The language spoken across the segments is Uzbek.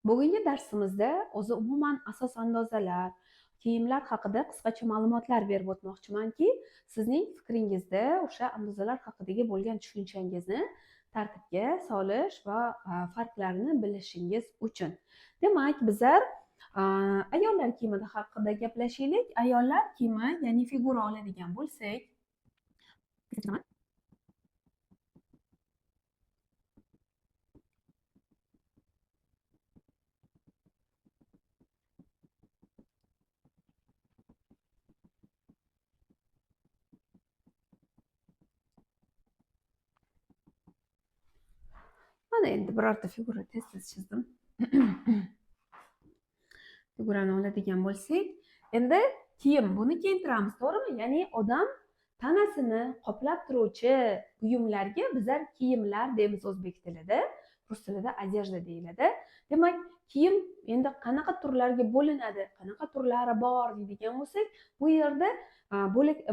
Bugungi darsimizda o'zi umuman asos andozalar, kiyimlar haqida qisqacha ma'lumotlar berib o'tmoqchimanki, sizning fikringizda o'sha andozalar haqidagi bo'lgan tushunchangizni tartibga solish va farqlarini bilishingiz uchun. Demak, bizlar ayollar kiyimi haqida gaplashaylik. Ayollar kiyimi, ya'ni figura oladigan bo'lsak, mana endi birorta figura tez chizdim. Figurani oladigan bo'lsak, endi kiyim buni kiyintiramiz, to'g'rimi? Ya'ni odam tanasini qoplab turuvchi buyumlarga bizlar kiyimlar deymiz o'zbek tilida, rus tilida одежда deyiladi. Demak, kiyim endi qanaqa turlarga bo'linadi, qanaqa turlari bor deydigan bo'lsak, bu yerda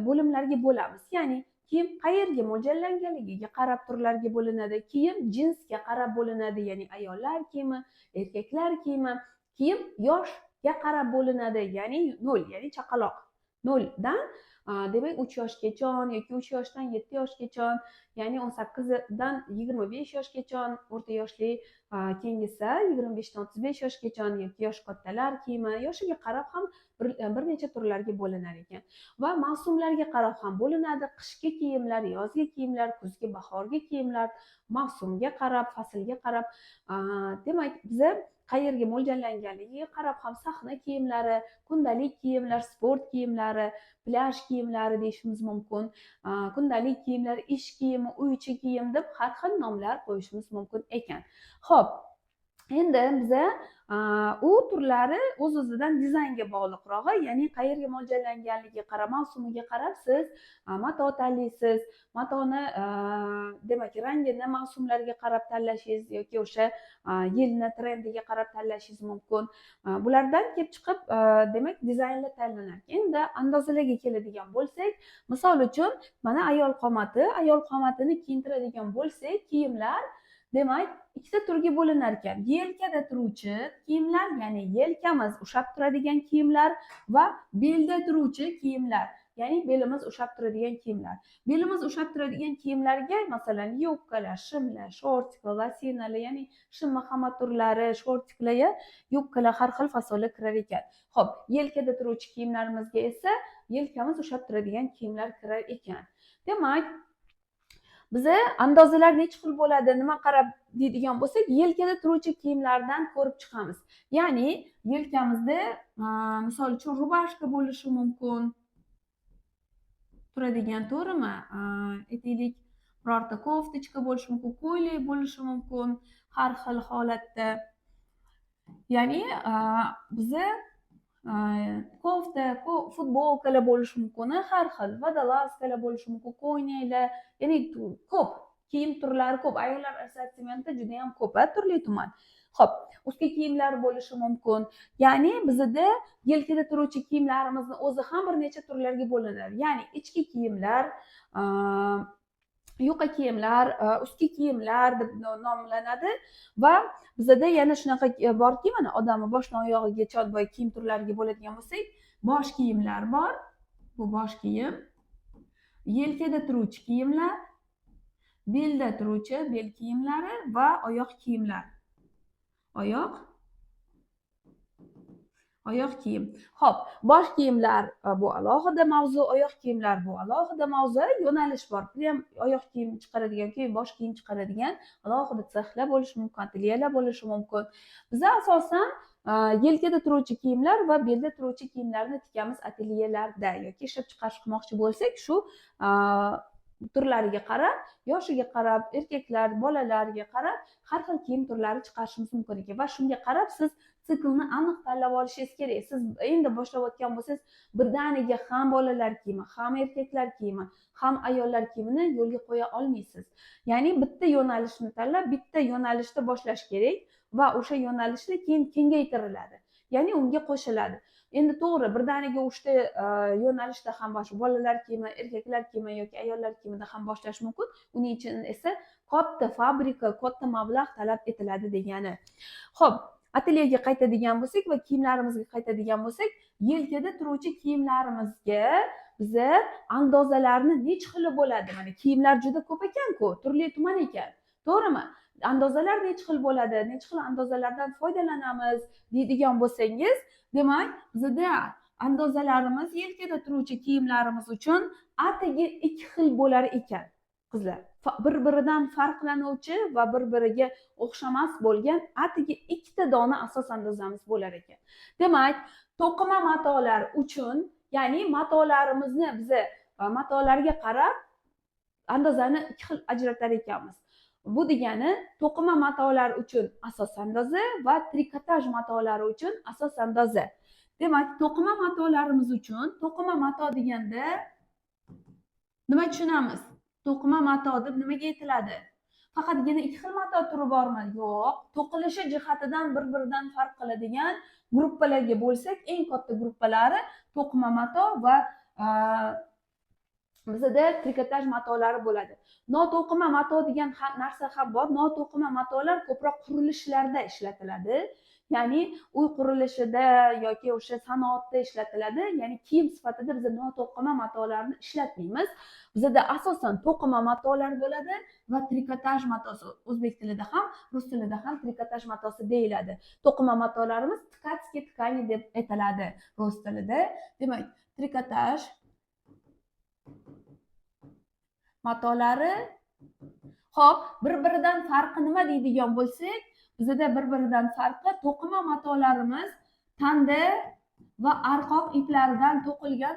bo'limlarga bo'lamiz. Ya'ni kiyim qayerga mo'ljallanganligiga qarab turlarga bo'linadi. Kiyim jinsga qarab bo'linadi, ya'ni ayollar kiyimi, erkaklar kiyimi. Kiyim yoshga qarab bo'linadi, ya'ni 0, ya'ni chaqaloq. 0 dan demak 3 yoshgacha yoki 3 yoshdan 7 yoshgacha, ya'ni 18 dan 25 yoshgacha, o'rta yoshli, keyingisi 25 dan 35 yoshgacha yoki yosh kattalar kiyimi, yoshiga qarab ham bir necha turlarga bo'linar ekan. Va mavsumlarga qarab ham bo'linadi. Qishki kiyimlar, yozgi kiyimlar, kuzgi, bahorgi kiyimlar, mavsumga qarab, faslga qarab. Demak, biza qayerga mo'ljallanganligiga qarab ham sahna kiyimlari, kundalik kiyimlar, sport kiyimlari, plyaj kiyimlari deyishimiz mumkin. Kundalik kiyimlar, ish kiyimi, uy ichi kiyim deb har xil nomlar qo'yishimiz mumkin ekan. Xo'p, endi biza u turlari o'z-o'zidan dizaynga bog'liqrog'i, ya'ni qayerga mo'ljallanganligiga qarab, mavsumiga qarab siz mato tanlaysiz. Matoni demak rangini mavsumlarga qarab tanlashingiz yoki o'sha yilni trendiga qarab tanlashingiz mumkin. Bulardan kelib chiqib demak dizaynlar tanlanar. Endi andozalarga keladigan bo'lsak, misol uchun mana ayol qomatini kiyintiradigan bo'lsak, kiyimlar demak ikkita turga bo'linar ekan. Yelkada turuvchi kiyimlar, ya'ni yelkamiz ushlab turadigan kiyimlar va belda turuvchi kiyimlar, ya'ni belimiz ushlab turadigan kiyimlar. Belimiz ushlab turadigan kiyimlarga masalan yubkalar, shimlar, shortiklar, losinalar, ya'ni shimma hamma turlari, shortiklar, yubkalar har xil fasollar kirar ekan. Xo'p, yelkada turuvchi kiyimlarimizga esa yelkamiz ushlab turadigan kiyimlar kirar ekan. Demak, biza andozalar necha xil bo'ladi, nima qarab deydigan bo'lsak, yelkada turuvchi kiyimlardan ko'rib chiqamiz. Ya'ni yelkamizda misol uchun rubashka bo'lishi mumkin. Turadigan, to'g'rimi? Aytaylik, birorta koftochka bo'lishi mumkin, ko'ylak bo'lishi mumkin, har xil holatda. Ya'ni biza kofta, futbolkalar bo'lishi mumkin, har xil, vodolazkalar bo'lishi mumkin, ko'ylaklar, ya'ni ko'p kiyim turlari ko'p. Ayollar assortimenti juda ham ko'p, turli tuman. Xo'p, ustki kiyimlar bo'lishi mumkin. Ya'ni bizda yelkada turuvchi kiyimlarimizni o'zi ham bir necha turlarga bo'linadi. Ya'ni ichki kiyimlar, yuqa kiyimlar, ustki kiyimlar deb nomlanadi va bizda yana shunaqa borki, mana odamni boshdan oyog'igacha kiyim turlariga bo'ladigan bo'lsak, bosh kiyimlar bor. Bu bosh kiyim, yelkada turuvchi kiyimlar, belda turuvchi bel kiyimlari va oyoq kiyimlar. Oyoq kiyim. Xo'p, bosh kiyimlar bu alohida mavzu, oyoq kiyimlar bu alohida mavzu, yo'nalish bor. Ham oyoq kiyim chiqaradigan, keyin bosh kiyim chiqaradigan alohida sexlar bo'lishi mumkin, atelyelar bo'lishi mumkin. Biz asosan yelkada turuvchi kiyimlar va belda turuvchi kiyimlarni tikamiz atelyelarda yoki ishlab chiqarish qilmoqchi bo'lsak, shu turlariga qarab, yoshiga qarab, erkaklar, bolalarga qarab har xil kiyim turlari chiqarishimiz mumkin ekan va shunga qarab siz siklni aniq tanlab olishingiz kerak. Siz endi boshlayotgan bo'lsangiz, birdaniga ham bolalar kiyimi, ham erkaklar kiyimi, ham ayollar kiyimini yo'lga qo'ya olmaysiz. Ya'ni bitta yo'nalishni tanlab, bitta yo'nalishda boshlash kerak va o'sha yo'nalishni keyin kengaytiriladi. Ya'ni unga qo'shiladi. Endi to'g'ri, birdaniga 3 ta yo'nalishda ham bolalar kiyimi, erkaklar kiyimi yoki ayollar kiyimida ham boshlash mumkin. Uning uchun esa katta fabrika, katta mablag' talab etiladi degani. Xo'p, atelyega qaytadigan bo'lsak va kiyimlarimizga qaytadigan bo'lsak, yelkada turuvchi kiyimlarimizga biza andozalarni necha xili bo'ladi? Mana kiyimlar juda ko'p ekan-ku, turli tuman ekan. To'g'rimi? Andozalar necha xil bo'ladi? Necha xil andozalardan foydalanamiz deydigan bo'lsangiz, demak, bizda andozalarimiz yelkada turuvchi kiyimlarimiz uchun atigi 2 xil bo'lar ekan. Qizlar, bir-biridan farqlanuvchi va bir-biriga o'xshamas bo'lgan atigi 2 ta dona asos andozamiz bo'lar ekan. Demak, to'qima matolar uchun, ya'ni matolarimizni biz matolarga qarab andozani 2 xil ajratar ekanmiz. Bu degani to'qima matolar uchun asos andoza va trikotaj matolari uchun asos andoza. Demak, to'qima matolarimiz uchun to'qima mato deganda nima tushunamiz? To'qima mato deb nimaga aytiladi? Faqatgina 2 xil mato turi bormi? Yo'q. To'qilishi jihatidan bir-biridan farq qiladigan gruppalarga bo'lsak, eng katta gruppalari to'qima mato va bizda trikotaj matolari bo'ladi. Noto'qima mato degan narsa ham bor. Noto'qima matolar ko'proq qurilishlarda ishlatiladi. Ya'ni uy qurilishida yoki o'sha sanoatda ishlatiladi. Ya'ni kiyim sifatida biz noto'qima matolarni ishlatmaymiz. Bizda asosan to'qima matolar bo'ladi va trikotaj matosi. O'zbek tilida ham, rus tilida ham trikotaj matosi deyiladi. To'qima matolarimiz tkatskiy tkani deb aytiladi rus tilida. Demak, trikotaj matolari. Xo'p, bir-biridan farqi nima deydigan bo'lsak, bizda bir-biridan farqi to'qima matolarimiz tanda va arqoq iplaridan to'qilgan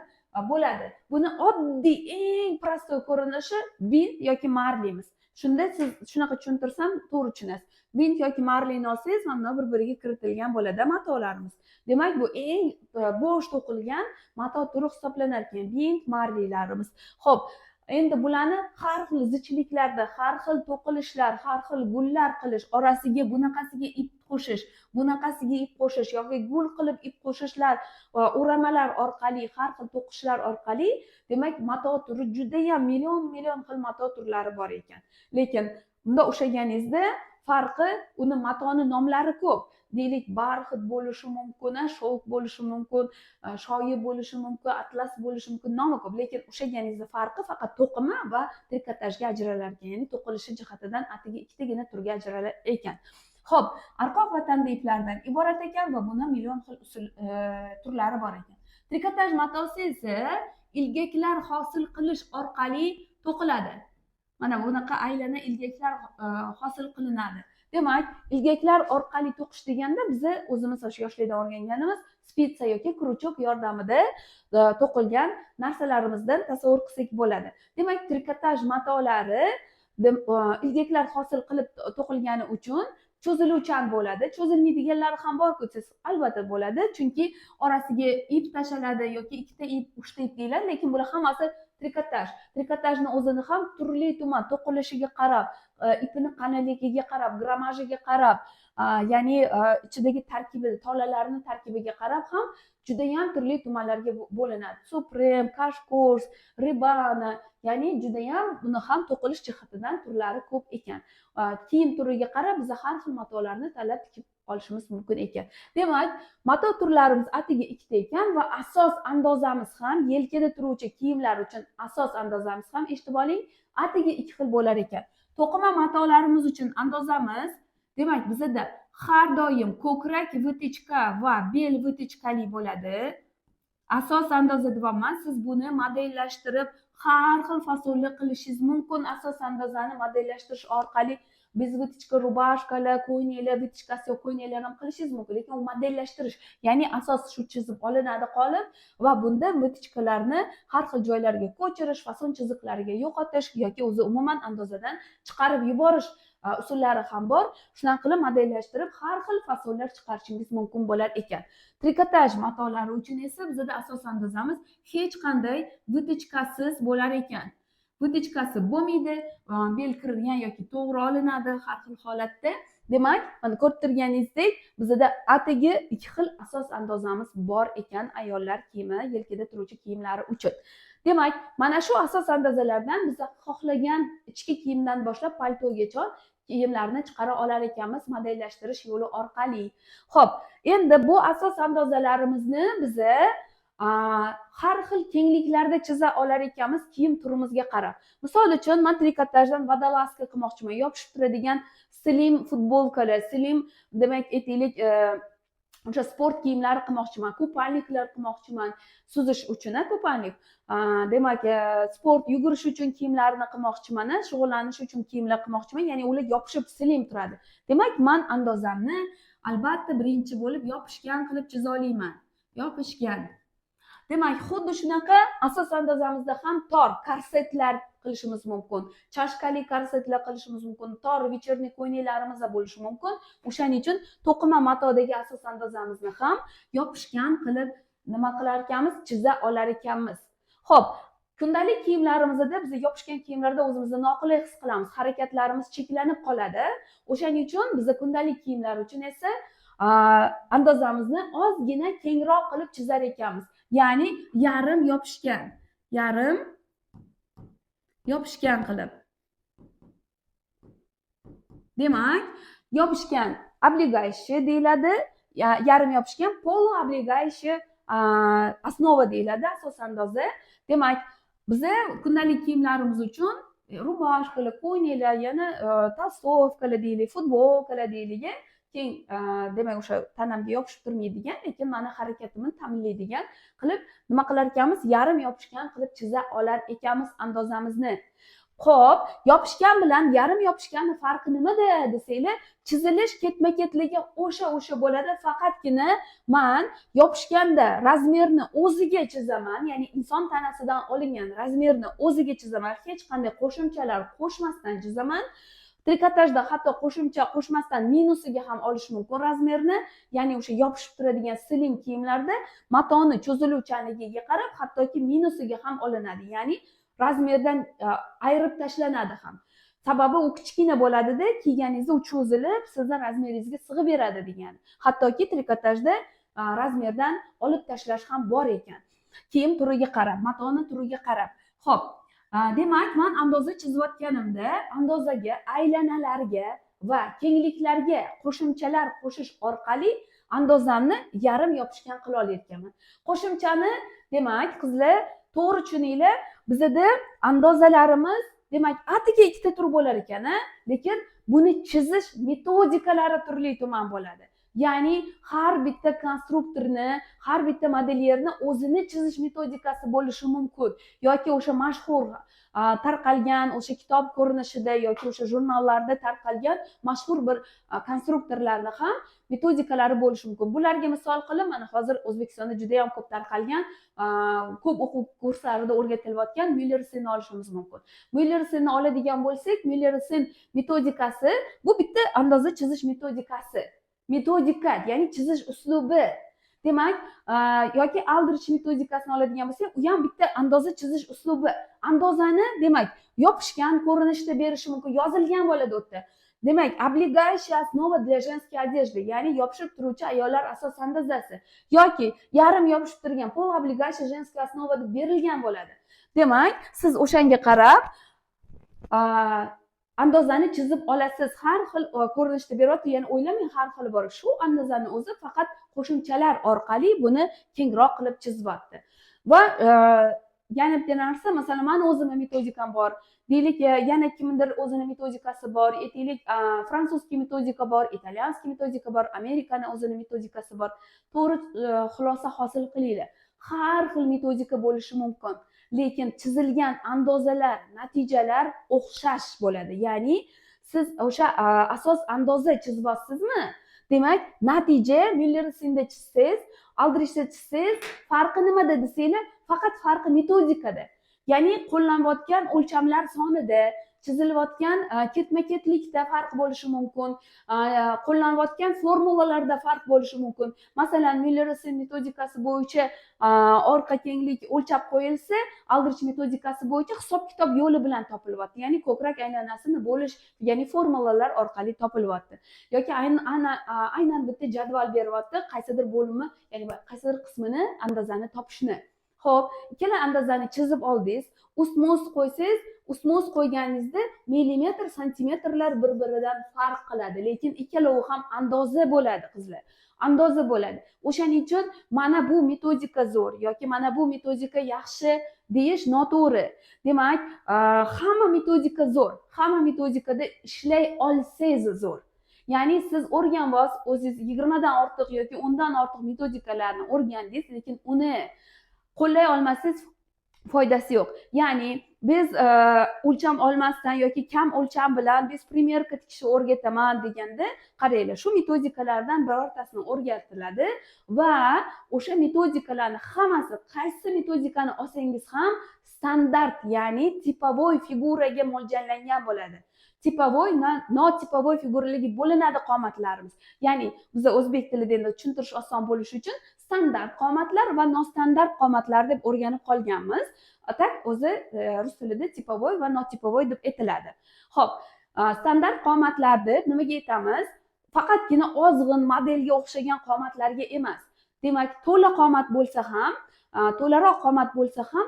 bo'ladi. Buni oddiy eng prostoy ko'rinishi bint yoki marlimiz. Shunda siz shunaqa tushuntirsam to'g'ri tushunasiz. Bint yoki marlini olsangiz, mana bir-biriga kiritilgan bo'ladi matolarimiz. Demak, bu eng bo'sh to'qilgan mato turi hisoblanar ekan, bint marlilarimiz. Xo'p, endi bularni har xil zichliklarda, har xil to'qilishlar, har xil gullar qilish, orasiga bunaqasiga ip qo'shish, bunaqasiga ip qo'shish yoki gul qilib ip qo'shishlar va o'ramalar orqali, har xil to'qishlar orqali, demak, mato turi juda ham million xil mato turlari bor ekan. Lekin bunda o'xshaganingizda farqi, uni matoni nomlari ko'p. Deylik, barxit bo'lishi mumkin, shovq bo'lishi mumkin, shoyi bo'lishi mumkin, atlas bo'lishi mumkin, nomi ko'p. Lekin o'xshaganingizda farqi faqat to'qima va trikotajga ajralar ekan. Ya'ni to'qilishi jihatidan atigi 2 tagina turga ajralar ekan. Xo'p, arqoq va tanda iplaridan iborat ekan va buni million xil turlari bor ekan. Trikotaj matosi esa ilgaklar hosil qilish orqali to'qiladi. Mana bunaqa aylana ilgaklar hosil qilinadi. Demak, ilgaklar orqali to'qish deganda biz o'zimiz o'sha yoshlikda o'rganganimiz spitsa yoki kruchok yordamida to'qilgan narsalarimizdan tasavvur qilsak bo'ladi. Demak, trikotaj matolari ilgaklar hosil qilib to'qilgani uchun cho'ziluvchan bo'ladi. Cho'zilmaydiganlari ham bor-ku, albatta bo'ladi, chunki orasiga ip tashaladi yoki 2 ta ip, 3 ta ip deyiladi, lekin bular hammasi trikotaj. Trikotajni o'zini ham turli tuman to'qilishiga qarab, ipini qalinligiga qarab, grammajiga qarab, ya'ni ichidagi tarkibi, tolalarning tarkibiga qarab ham juda ham turli tumanlarga bo'linadi. Suprem, kashkurs, ribana, ya'ni juda ham buni ham to'qilish jihatidan turlari ko'p ekan. Kiyim turiga qarab biz har xil matolarni tanlab tikib olishimiz mumkin ekan. Demak, mato turlarimiz atigi 2 ta ekan va asos andozamiz ham yelkada turuvchi kiyimlar uchun asos andozamiz ham, eshitib oling, atigi 2 xil bo'lar ekan. To'qima matolarimiz uchun andozamiz, demak, bizda har doim ko'krak vitichka va bel vitichkali bo'ladi. Asos andoza deyapman, siz buni modellashtirib har xil fasonli qilishingiz mumkin. Asos andozani modellashtirish orqali biz vitichka rubashkalar, ko'ylaklar, vitichkasi yo'q ko'ylaklar ham qilishingiz mumkin. Lekin u modellashtirish, ya'ni asos shu chizib olinadi qolib va bunda vitichkalarni har xil joylarga ko'chirish, fason chiziqlariga yo'qotish yoki o'zi umuman andozadan chiqarib yuborish usullari ham bor. Shunaqa qilib modellashtirib har xil fasonlar chiqarishingiz mumkin bo'lar ekan. Trikotaj matolari uchun esa bizda asos andozamiz hech qanday vitichkasiz bo'lar ekan. Vitichkasi bo'lmaydi, bel kirilgan yoki to'g'ri olinadi har xil holatda. Demak, mana ko'rib turganingizdek, bizda atigi 2 xil asos andozamiz bor ekan ayollar kiyimi, yelkada turuvchi kiyimlari uchun. Demak, mana shu asos andozalardan biz xohlagan ichki kiyimdan boshlab paltogacha kiyimlarni chiqara olar ekanmiz modellashtirish yo'li orqali. Xo'p, endi bu asos andozalarimizni biza har xil kengliklarda chiza olar ekanmiz kiyim turimizga qarab. Misol uchun, men trikotajdan vodolazka qilmoqchiman, yopishib turadigan slim futbolkalar, slim demak aytaylik o'sha sport kiyimlari qilmoqchiman, kupalniklar qilmoqchiman, suzish uchun kupalnik. Demak, sport yugurish uchun kiyimlarni qilmoqchiman, shug'ullanish uchun kiyimlar qilmoqchiman, ya'ni ular yopishib slim turadi. Demak, men andozamni albatta birinchi bo'lib yopishgan qilib chiza olmayman. Yopishgan. Demak, xuddi shunaqa asos andozamizda ham tor korsetlar qilishimiz mumkin, chashkali korsetlar qilishimiz mumkin, tor вечерний ko'ylaklarimiz bo'lishi mumkin. O'shaning uchun to'qima matodagi asos andozamizni ham yopishgan qilib nima qilar ekanmiz, chiza olar ekanmiz. Xo'p, kundalik kiyimlarimizda biz yopishgan kiyimlarda o'zimizni noqulay his qilamiz, harakatlarimiz cheklanib qoladi. O'shaning uchun biz kundalik kiyimlar uchun esa andozamizni ozgina kengroq qilib chizar ekanmiz. Ya'ni yarim yopishgan qilib. Demak, yopishgan облегающий deyiladi, yarim yopishgan полуоблегающий основа deyiladi, asos andoza. Demak, biza kundalik kiyimlarimiz uchun rubashkalar, ko'ylaklar, yana толстовкаlar deylik, futbolkalar deylik, keng demak o'sha tanamga yopishib turmaydigan, lekin meni harakatimni ta'minlaydigan qilib nima qilar ekanmiz, yarim yopishgan qilib chiza olar ekanmiz andozamizni. Xo'p, yopishgan bilan yarim yopishganning farqi nimada desanglar, chizilish ketma-ketligi o'sha bo'ladi, faqatgina men yopishganda razmerni o'ziga chizaman, ya'ni inson tanasidan olingan razmerni o'ziga chizaman, hech qanday qo'shimchalar qo'shmasdan chizaman. Trikotajda hatto qo'shimcha qo'shmasdan minusiga ham olish mumkin razmerni, ya'ni o'sha yopishib turadigan slim kiyimlarda matoni cho'ziluvchanligiga qarab hattoki minusiga ham olinadi, ya'ni razmerdan ayirib tashlanadi ham. Sababi u kichkina bo'ladida, kiyganingizda u cho'zilib, sizning razmeringizga sig'ib beradi degani. Hattoki trikotajda razmerdan olib tashlash ham bor ekan. Kiyim turiga qarab, matoni turiga qarab. Xo'p, demak, men andoza chizayotganimda andozaga aylanalarga va kengliklarga qo'shimchalar qo'shish orqali andozamni yarim yopishgan qila olayotganman. Qo'shimchani, demak, qizlar, to'g'ri tushuninglar, bizda andozalarimiz, demak, atiga ikkita tur bo'lar ekan, lekin buni chizish metodikalari turli tuman bo'ladi. Ya'ni har bitta konstruktorni, har bitta modelerni o'zini chizish metodikasi bo'lishi mumkin, yoki o'sha mashhur tarqalgan o'sha kitob ko'rinishida yoki o'sha jurnallarda tarqalgan mashhur bir konstruktorlarni ham metodikalari bo'lishi mumkin. Bularga misol qilib, mana hozir O'zbekistonda juda ham ko'p tarqalgan, ko'p o'quv kurslarida o'rgatilayotgan Miller-Sen olishimiz mumkin. Miller-Senni oladigan bo'lsak, Miller-Sen metodikasi bu bitta andoza chizish metodikasi. Metodika, ya'ni chizish uslubi. Demak, yoki Aldrich metodikasini oladigan bo'lsak, u ham bitta andoza chizish uslubi. Andozani, demak, yopishgan ko'rinishda berishi mumkin, yozilgan bo'ladi u yerda. Demak, облегающая основа для женской одежды, ya'ni yopishib turuvchi ayollar asos andozasi yoki yarim yopishib turgan полуоблегающая женская основа deb berilgan bo'ladi. Demak, siz o'shanga qarab andozani chizib olasiz. Har xil ko'rinishda beryapti, ya'ni o'ylamang har xil bor. Shu andozani o'zi faqat qo'shimchalar orqali buni kengroq qilib chizyapti. Va yana bitta narsa, masalan, men o'zimning metodikam bor. Deylik, yana kimdir o'zining metodikasi bor. Aytaylik, fransuzskiy metodika bor, italyanskiy metodika bor, Amerikaning o'zining metodikasi bor. To'g'ri xulosa hosil qilinglar. Har xil metodika bo'lishi mumkin. Lekin chizilgan andozalar, natijalar o'xshash bo'ladi. Ya'ni siz o'sha asos andoza chizyapsizmi? Demak, natija Miller-Senda chizsangiz, Aldrichda chizsangiz, farqi nimada desanglar, faqat farqi metodikada. Ya'ni qo'llanayotgan o'lchamlar sonida, chizilayotgan ketma-ketlikda farq bo'lishi mumkin, qo'llanayotgan formulalarda farq bo'lishi mumkin. Masalan, Miller-Sen metodikasi bo'yicha orqa kenglik o'lchab qo'yilsa, Aldrich metodikasi bo'yicha hisob-kitob yo'li bilan topilyapti. Ya'ni ko'krak aylanasini bo'lish, ya'ni formulalar orqali topilyapti. Yoki aynan bitta jadval beryapti, qaysidir bo'limi, ya'ni qaysidir qismini andozani topishni. Xo'p, ikkala andozani chizib oldingiz, ustma-ust qo'ysangiz, Ustma ust qo'yganingizda millimetr santimetrlar bir-biridan farq qiladi, lekin ikkalovi ham andoza bo'ladi qizlar. Andoza bo'ladi. O'shaning uchun mana bu metodika zo'r yoki mana bu metodika yaxshi deyish noto'g'ri. Demak, hamma metodika zo'r. Hamma metodikada ishlay olsangiz zo'r. Ya'ni siz o'rganvos o'zingiz 20 dan ortiq yoki 10 dan ortiq metodikalarni o'rgandingiz, lekin uni qo'llay olmasangiz foydasi yo'q. Ya'ni biz o'lcham olmasdan yoki kam o'lcham bilan biz primerka tikishni o'rgataman deganda, qaranglar, shu metodikalardan birortasini o'rgatiladi va o'sha metodikalarning hammasi, qaysi metodikani olsangiz ham standart, ya'ni tipovoy figuraga mo'ljallangan bo'ladi. Tipovoy, notipovoy figuralarga bo'linadi qomatlarimiz. Ya'ni biz o'zbek tilida endi tushuntirish oson bo'lishi uchun standart qomatlar va nostandart qomatlar deb o'rganib qolganmiz. Tak o'zi rus tilida tipovoy va notipovoy deb aytiladi. Xo'p, standart qomatlarni nimaga aytamiz? Faqatgina ozg'in modelga o'xshagan qomatlarga emas. Demak, to'la qomat bo'lsa ham, to'laroq qomat bo'lsa ham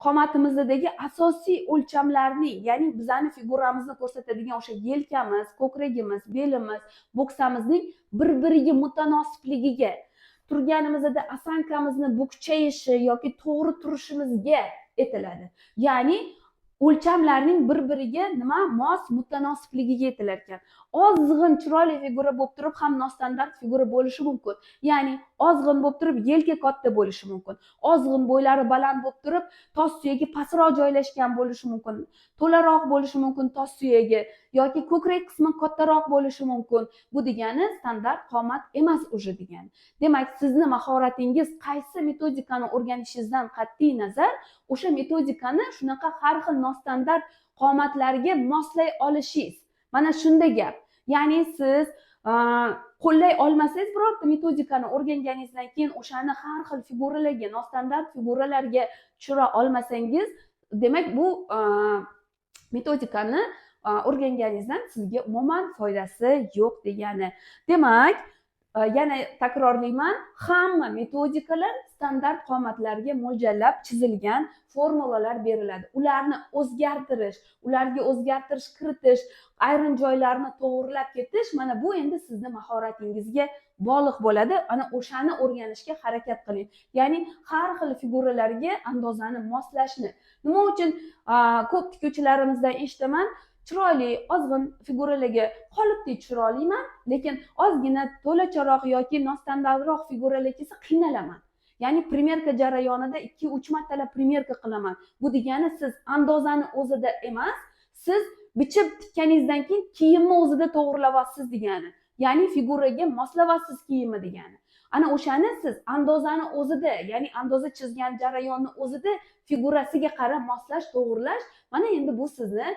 qomatimizdagi asosiy o'lchamlarning, ya'ni bizning figuramizni ko'rsatadigan o'sha yelkamiz, ko'kragimiz, belimiz, bo'ksamizning bir-biriga mutanosibligiga, turganimizda osankamizni bukchayishi yoki to'g'ri turishimizga aytiladi. Ya'ni o'lchamlarning bir-biriga nima mos mutanosibligiga aytilar ekan. Ozg'in chiroyli figura bo'lib turib ham nostandart figura bo'lishi mumkin. Ya'ni ozg'in bo'lib turib yelka katta bo'lishi mumkin. Ozg'in bo'ylari baland bo'lib turib tos suyagi pastroq joylashgan bo'lishi mumkin. To'laroq bo'lishi mumkin tos suyagi yoki ko'krak qismi kattaroq bo'lishi mumkin. Bu degani standart qomat emas o'sha degani. Demak, sizni mahoratingiz qaysi metodikani o'rganishingizdan qat'iy nazar o'sha metodikani shunaqa har xil nostandart qomatlarga moslay olishingiz. Mana shunda gap. Ya'ni siz qo'llay olmasangiz birorta metodikani o'rganganingizdan keyin o'shani har xil figuralarga, nostandart figuralarga tushira olmasangiz, demak bu metodikani o'rganganingizdan sizga umuman foydasi yo'q degani. Demak, yana takrorlayman, hamma metodikalar standart qomatlarga mo'ljallab chizilgan formulalar beriladi. Ularni o'zgartirish, ularga o'zgartirish kiritish, ayrim joylarni to'g'rilab ketish, mana bu endi sizning mahoratingizga bog'liq bo'ladi. Ana o'shani o'rganishga harakat qiling. Ya'ni har xil figuralarga andozani moslashni. Nima uchun ko'p tikuvchilarimizdan eshitaman, chiroyli ozg'in figuralarga qolipdek tushira olmayman, lekin ozgina to'lacharoq yoki nostandartroq figuralar kelsa qiynalaman. Ya'ni primerka jarayonida 2-3 martalab primerka qilaman. Bu degani siz andozani o'zida emas, siz bichib tikkaningizdan keyin kiyimni o'zida to'g'rilayapsiz degani. Ya'ni figuraga moslayapsiz kiyimni degani. Ana o'shani siz andozani o'zida, ya'ni andoza chizgan jarayonni o'zida figurasiga qarab moslash, to'g'rilash, mana endi bu sizni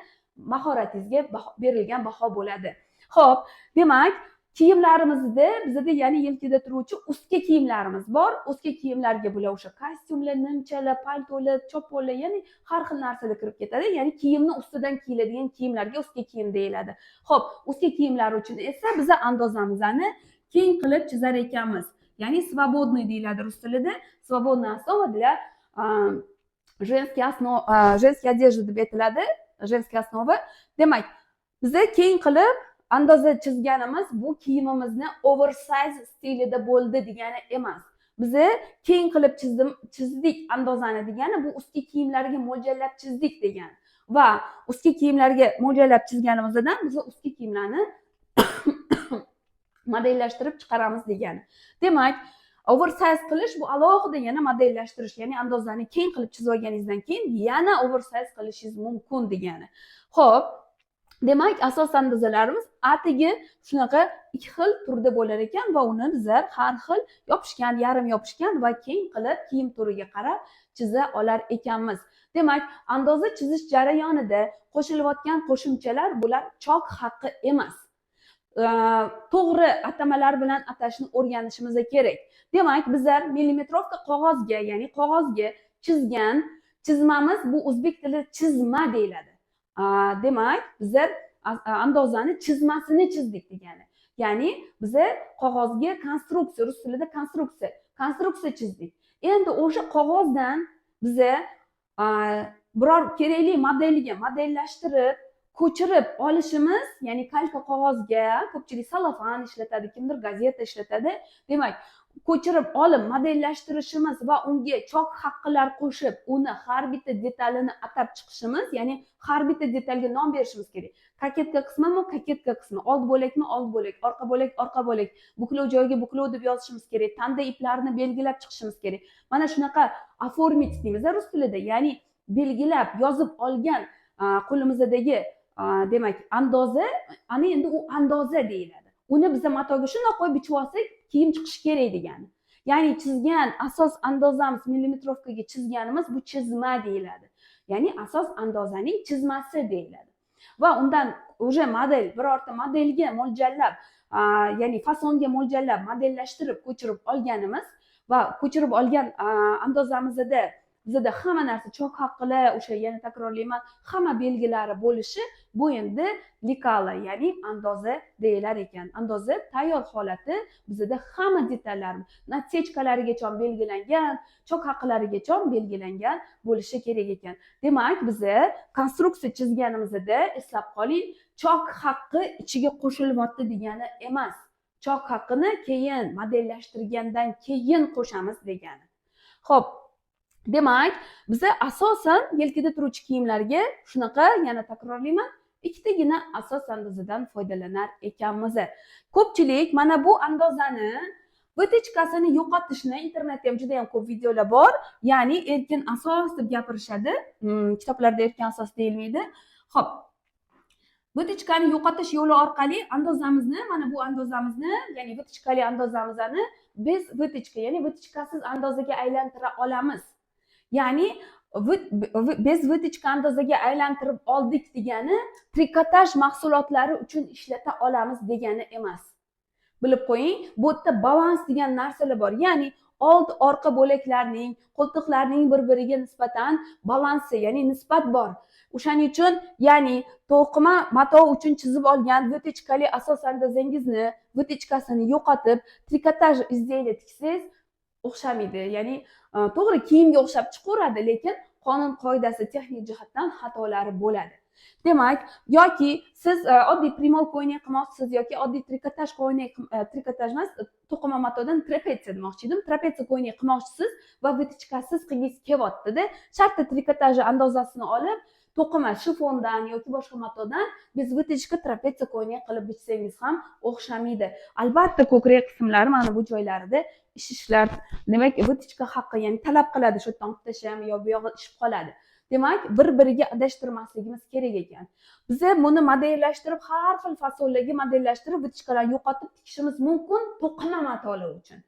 mahoratingizga berilgan baho bo'ladi. Xo'p, demak, kiyimlarimizda bizda yana yelkada turuvchi ustki kiyimlarimiz bor. Ustki kiyimlarga bular o'sha kostyumlar, nimchalar, paltolar, choponlar, ya'ni har xil narsalar kirib ketadi. Ya'ni kiyimni ustidan kiyiladigan kiyimlarga ustki kiyim deyiladi. Xo'p, ustki kiyimlar uchun esa biz andozamizni keng qilib chizar ekanmiz. Ya'ni svobodniy deyiladi rus tilida. Svobodniy основа для женской одежды deb aytiladi. Женская основа. Demak, biz keng qilib andoza chizganimiz bu kiyimimizni oversize stilida bo'ldi degani emas. Biz keng qilib chizdik andozani degani bu ustki kiyimlarga mo'ljallab chizdik degani. Va ustki kiyimlarga mo'ljallab chizganimizdan biz ustki kiyimlarni modellashtirib chiqaramiz degani. Demak, oversize qilish bu alohida yana modellashtirish, ya'ni andozani keng qilib chizib olganingizdan keyin yana oversize qilishingiz mumkin degani. Xo'p, demak, asos andozalarimiz atigi shunaqa ikki xil turda bo'lar ekan va uni bizlar har xil yopishgan, yarim yopishgan va keng qilib kiyim turiga qarab chiza olar ekanmiz. Demak, andoza chizish jarayonida qo'shilayotgan qo'shimchalar bular chok haqqi emas. To'g'ri atamalar bilan atashni o'rganishimiz kerak. Demak, bizlar millimetrovka qog'ozga, ya'ni qog'ozga chizgan chizmamiz bu o'zbek tilida chizma deyiladi. Demak, bizlar andozani chizmasini chizdik degani. Ya'ni biz qog'ozga konstruksiya, rus tilida konstruksiya chizdik. Endi o'sha qog'ozdan biz biror kerakli modelga modellashtirib ko'chirib olishimiz, ya'ni kalka qog'ozga ko'pchilik salofan ishlatadi, kimdir gazeta ishlatadi. Demak, ko'chirib olib modellashtirishimiz va unga chok haqqilar qo'shib, uni har bitta detalini atab chiqishimiz, ya'ni har bitta detalga nom berishimiz kerak. Kaketka qismimi, kaketka qismi, old bo'lakmi, old bo'lak, orqa bo'lak, orqa bo'lak, buklov joyiga buklov deb yozishimiz kerak, tanda iplarini belgilab chiqishimiz kerak. Mana shunaqa оформить deymiz rus tilida, ya'ni belgilab yozib olgan qo'limizdagi demak andoza, ana endi u andoza deyiladi. Uni biz matoga shunday qo'yib bichib olsak, kiyim chiqishi kerak degani. Ya'ni chizgan asos andozamiz millimetrovkaga chizganimiz bu chizma deyiladi. Ya'ni asos andozaning chizmasi deyiladi. Va undan уже model, birorta modelga mo'ljallab, ya'ni fasonga mo'ljallab modellashtirib ko'chirib olganimiz va ko'chirib olgan andozamizda bizda hamma narsa chok haqqilar, o'sha yana takrorlayman, hamma belgilari bo'lishi, bu endi likala, ya'ni andoza deyilar ekan. Andoza tayyor holati bizda hamma detallar, natsechkalarigacha belgilangan, chok haqilarigacha belgilangan bo'lishi kerak ekan. Demak, biz konstruksiya chizganimizda eslab qoling, chok haqqi ichiga qo'shilyapti degani emas. Chok haqqini keyin modellashtirgandan keyin qo'shamiz degani. Xo'p, demak, biz asosan yelkada turuvchi kiyimlarga shunaqa, yana takrorlayman, ikkitagina asos andozadan foydalanar ekanmiz. Ko'pchilik mana bu andozani vitichkasini yo'qotishni, internetda ham juda ham ko'p videolar bor, ya'ni erkin asos deb gapirishadi. Kitoblarda erkin asos deyilmaydi. Xo'p, vitichkani yo'qotish yo'li orqali andozamizni, mana bu andozamizni, ya'ni vitichkali andozamizni biz vitichka, ya'ni vitichkasiz andozaga aylantira olamiz. Ya'ni biz vitichka andozaga aylantirib oldik degani trikotaj mahsulotlari uchun ishlata olamiz degani emas. Bilib qo'ying, bu yerda balans degan narsalar bor. Ya'ni old orqa bo'laklarning, qo'ltiqlarning bir-biriga nisbatan balansi, ya'ni nisbat bor. O'shaning uchun, ya'ni to'qima mato uchun chizib olgan vitichkali asos andozangizni vitichkasini yo'qotib, trikotaj izlayli tiksangiz o'xshamaydi. Ya'ni to'g'ri kiyimga o'xshab chiqaveradi, lekin qonun qoidasi texnik jihatdan xatolari bo'ladi. Demak, yoki siz oddiy primolka o'ynay qilmoqchisiz yoki oddiy trikotaj o'ynay, trikotaj emas, to'qima matodan trapetsiya demoqchi edim. Trapetsiya o'ynay qilmoqchisiz va vitichkasiz qilgingiz kelyapti-da, shartta trikotaj andozasini olib, to'qima shifondan yoki boshqa matodan biz vitichka trapetsiya o'ynay qilib bichsangiz ham o'xshamaydi. Albatta, ko'krak qismlari mana bu joylarida ishlar, demak, vitichka haqqi, ya'ni talab qiladi, shu yerdan tashlasham yo bu yog'i ishib qoladi. Demak, bir-biriga adashtirmasligimiz kerak ekan. Biz buni modellashtirib, har xil fasonlarga modellashtirib, vitichkalarni yo'qotib tikishimiz mumkin to'qima matolar uchun.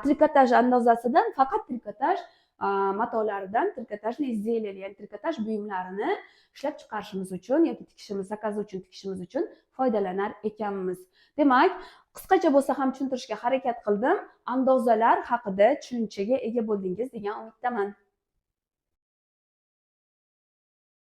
Trikotaj andozasidan faqat trikotaj matolaridan, trikotajli izделия, ya'ni trikotaj buyumlarini ishlab chiqarishimiz uchun yoki tikishimiz, zakaz uchun tikishimiz uchun foydalanar ekanmiz. Demak, qisqacha bo'lsa ham tushuntirishga harakat qildim. Andozalar haqida tushunchaga ega bo'ldingiz degan umiddaman.